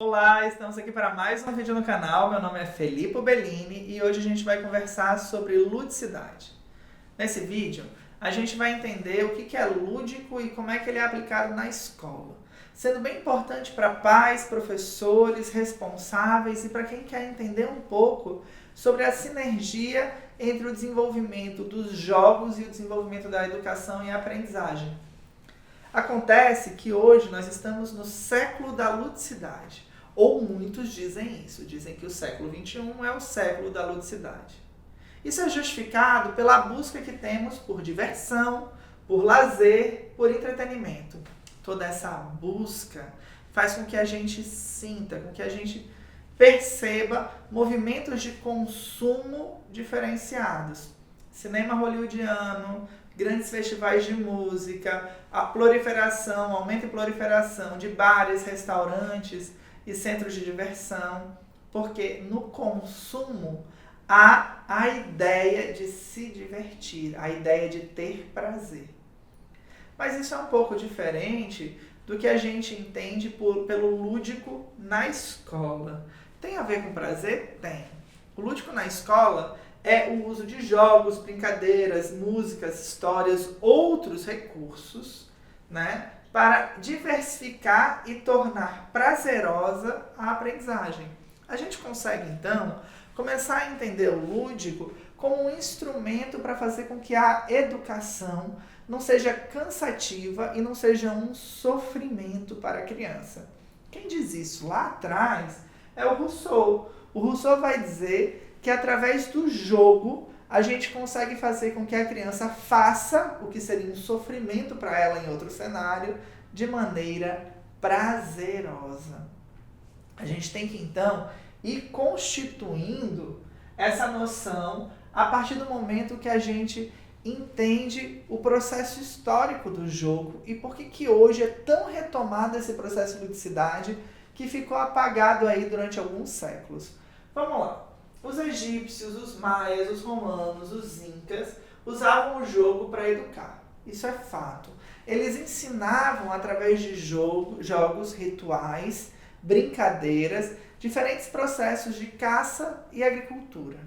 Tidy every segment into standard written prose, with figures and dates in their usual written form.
Olá, estamos aqui para mais um vídeo no canal. Meu nome é Felipe Bellini e hoje a gente vai conversar sobre ludicidade. Nesse vídeo, a gente vai entender o que é lúdico e como é que ele é aplicado na escola, sendo bem importante para pais, professores, responsáveis e para quem quer entender um pouco sobre a sinergia entre o desenvolvimento dos jogos e o desenvolvimento da educação e aprendizagem. Acontece que hoje nós estamos no século da ludicidade, ou muitos dizem isso, dizem que o século XXI é o século da ludicidade. Isso é justificado pela busca que temos por diversão, por lazer, por entretenimento. Toda essa busca faz com que a gente sinta, com que a gente perceba movimentos de consumo diferenciados. Cinema hollywoodiano, grandes festivais de música, a proliferação, aumento e proliferação de bares, restaurantes e centros de diversão, porque no consumo há a ideia de se divertir, a ideia de ter prazer. Mas isso é um pouco diferente do que a gente entende pelo lúdico na escola. Tem a ver com prazer? Tem. O lúdico na escola é o uso de jogos, brincadeiras, músicas, histórias, outros recursos, né, para diversificar e tornar prazerosa a aprendizagem. A gente consegue, então, começar a entender o lúdico como um instrumento para fazer com que a educação não seja cansativa e não seja um sofrimento para a criança. Quem diz isso lá atrás é o Rousseau. O Rousseau vai dizer que através do jogo a gente consegue fazer com que a criança faça o que seria um sofrimento para ela em outro cenário de maneira prazerosa. A gente tem que então ir constituindo essa noção a partir do momento que a gente entende o processo histórico do jogo e por que hoje é tão retomado esse processo de ludicidade que ficou apagado aí durante alguns séculos. Vamos lá. Os egípcios, os maias, os romanos, os incas usavam o jogo para educar. Isso é fato. Eles ensinavam através de jogos, rituais, brincadeiras, diferentes processos de caça e agricultura.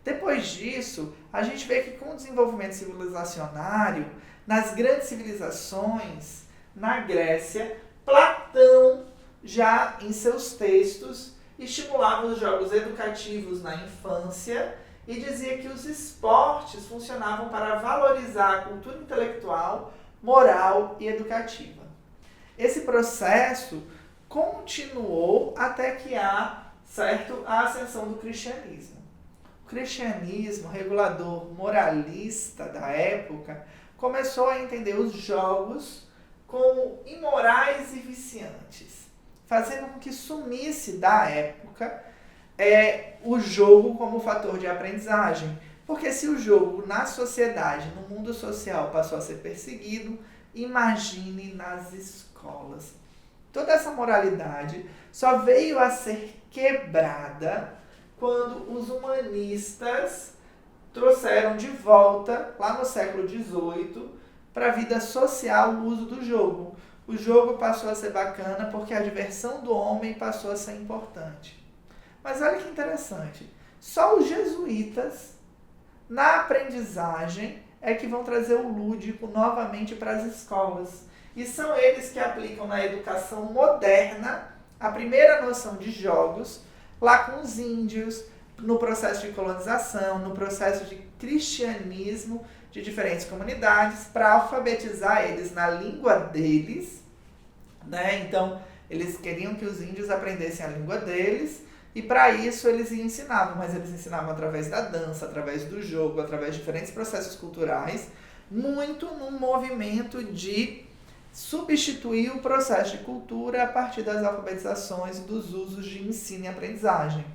Depois disso, a gente vê que com o desenvolvimento civilizacionário, nas grandes civilizações, na Grécia, Platão já em seus textos estimulava os jogos educativos na infância e dizia que os esportes funcionavam para valorizar a cultura intelectual, moral e educativa. Esse processo continuou até que há, certo, a ascensão do cristianismo. O cristianismo, regulador moralista da época, começou a entender os jogos como imorais e viciantes, fazendo com que sumisse da época o jogo como fator de aprendizagem. Porque se o jogo na sociedade, no mundo social, passou a ser perseguido, imagine nas escolas. Toda essa moralidade só veio a ser quebrada quando os humanistas trouxeram de volta, lá no século XVIII, para a vida social o uso do jogo. O jogo passou a ser bacana porque a diversão do homem passou a ser importante. Mas olha que interessante, só os jesuítas, na aprendizagem, é que vão trazer o lúdico novamente para as escolas. E são eles que aplicam na educação moderna a primeira noção de jogos, lá com os índios, no processo de colonização, no processo de cristianismo de diferentes comunidades, para alfabetizar eles na língua deles, né? Então, eles queriam que os índios aprendessem a língua deles, e para isso eles ensinavam, mas eles ensinavam através da dança, através do jogo, através de diferentes processos culturais, muito num movimento de substituir o processo de cultura a partir das alfabetizações e dos usos de ensino e aprendizagem.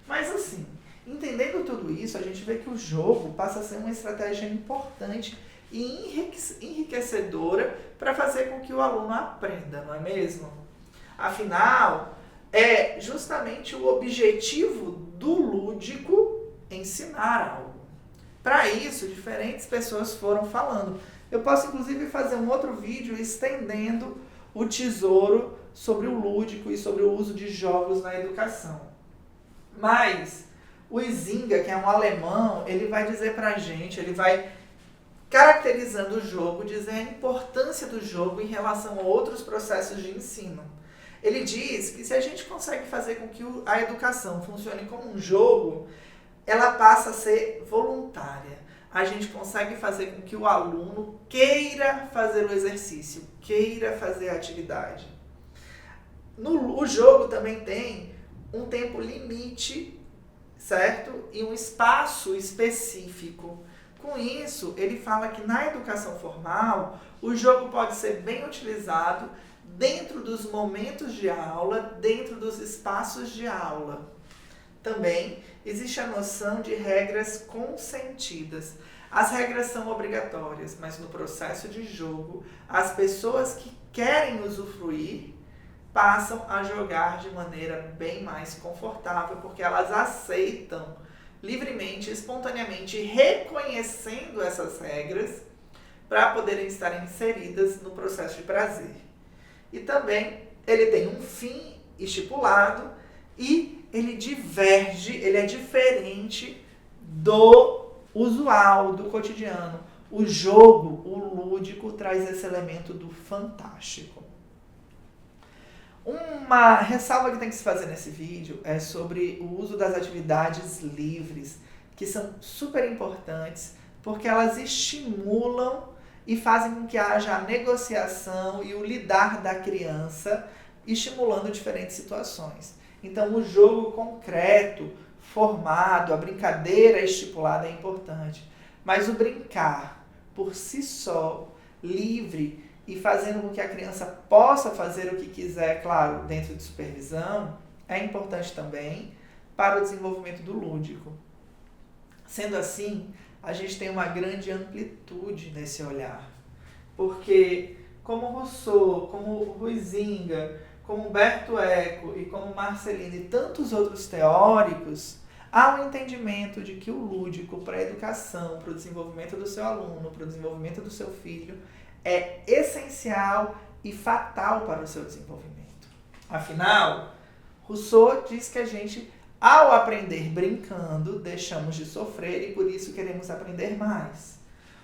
Mas assim, entendendo tudo isso, a gente vê que o jogo passa a ser uma estratégia importante e enriquecedora para fazer com que o aluno aprenda, não é mesmo? Afinal, é justamente o objetivo do lúdico ensinar algo. Para isso, diferentes pessoas foram falando. Eu posso, inclusive, fazer um outro vídeo estendendo o tesouro sobre o lúdico e sobre o uso de jogos na educação. Mas o Huizinga, que é um alemão, ele vai dizer pra gente, ele vai caracterizando o jogo, dizer a importância do jogo em relação a outros processos de ensino. Ele diz que se a gente consegue fazer com que a educação funcione como um jogo, ela passa a ser voluntária. A gente consegue fazer com que o aluno queira fazer o exercício, queira fazer a atividade. O jogo também tem um tempo limite, certo? E um espaço específico. Com isso, ele fala que na educação formal, o jogo pode ser bem utilizado dentro dos momentos de aula, dentro dos espaços de aula. Também existe a noção de regras consentidas. As regras são obrigatórias, mas no processo de jogo, as pessoas que querem usufruir passam a jogar de maneira bem mais confortável, porque elas aceitam livremente, espontaneamente, reconhecendo essas regras para poderem estar inseridas no processo de prazer. E também ele tem um fim estipulado e ele diverge, ele é diferente do usual, do cotidiano. O jogo, o lúdico, traz esse elemento do fantástico. Uma ressalva que tem que se fazer nesse vídeo é sobre o uso das atividades livres, que são super importantes, porque elas estimulam e fazem com que haja a negociação e o lidar da criança, estimulando diferentes situações. Então, o jogo concreto, formado, a brincadeira estipulada é importante, mas o brincar por si só, livre, e fazendo com que a criança possa fazer o que quiser, claro, dentro de supervisão, é importante também para o desenvolvimento do lúdico. Sendo assim, a gente tem uma grande amplitude nesse olhar, porque como Rousseau, como Huizinga, como Humberto Eco e como Marcelino e tantos outros teóricos, há um entendimento de que o lúdico para a educação, para o desenvolvimento do seu aluno, para o desenvolvimento do seu filho, é essencial e fatal para o seu desenvolvimento. Afinal, Rousseau diz que a gente, ao aprender brincando, deixamos de sofrer e por isso queremos aprender mais.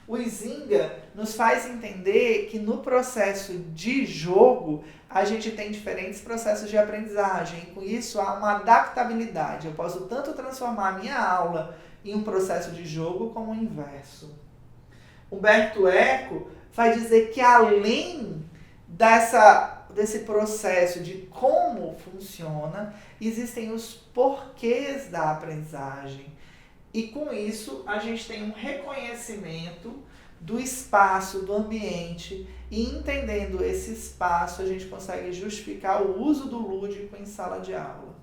O Huizinga nos faz entender que no processo de jogo, a gente tem diferentes processos de aprendizagem. E com isso há uma adaptabilidade. Eu posso tanto transformar a minha aula em um processo de jogo como o inverso. Humberto Eco vai dizer que além desse processo de como funciona, existem os porquês da aprendizagem. E com isso, a gente tem um reconhecimento do espaço, do ambiente, e entendendo esse espaço, a gente consegue justificar o uso do lúdico em sala de aula.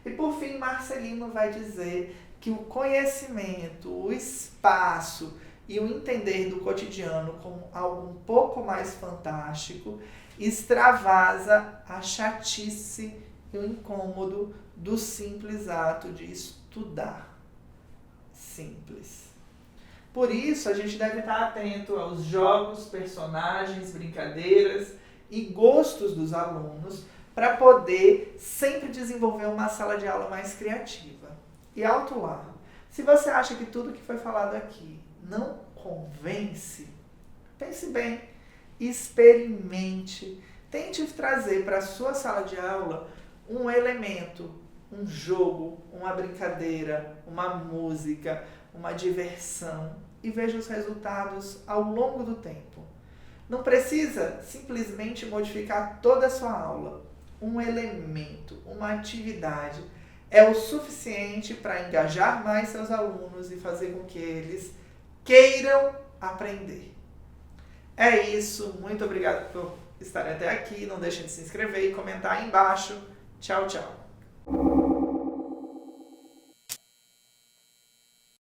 E por fim, Marcelino vai dizer que o conhecimento, o espaço e o entender do cotidiano como algo um pouco mais fantástico extravasa a chatice e o incômodo do simples ato de estudar. Simples. Por isso, a gente deve estar atento aos jogos, personagens, brincadeiras e gostos dos alunos para poder sempre desenvolver uma sala de aula mais criativa. E alto lá, se você acha que tudo que foi falado aqui não convence, pense bem, experimente, tente trazer para a sua sala de aula um elemento, um jogo, uma brincadeira, uma música, uma diversão e veja os resultados ao longo do tempo. Não precisa simplesmente modificar toda a sua aula. Um elemento, uma atividade é o suficiente para engajar mais seus alunos e fazer com que eles queiram aprender. É isso, muito obrigado por estarem até aqui. Não deixem de se inscrever e comentar aí embaixo. Tchau, tchau.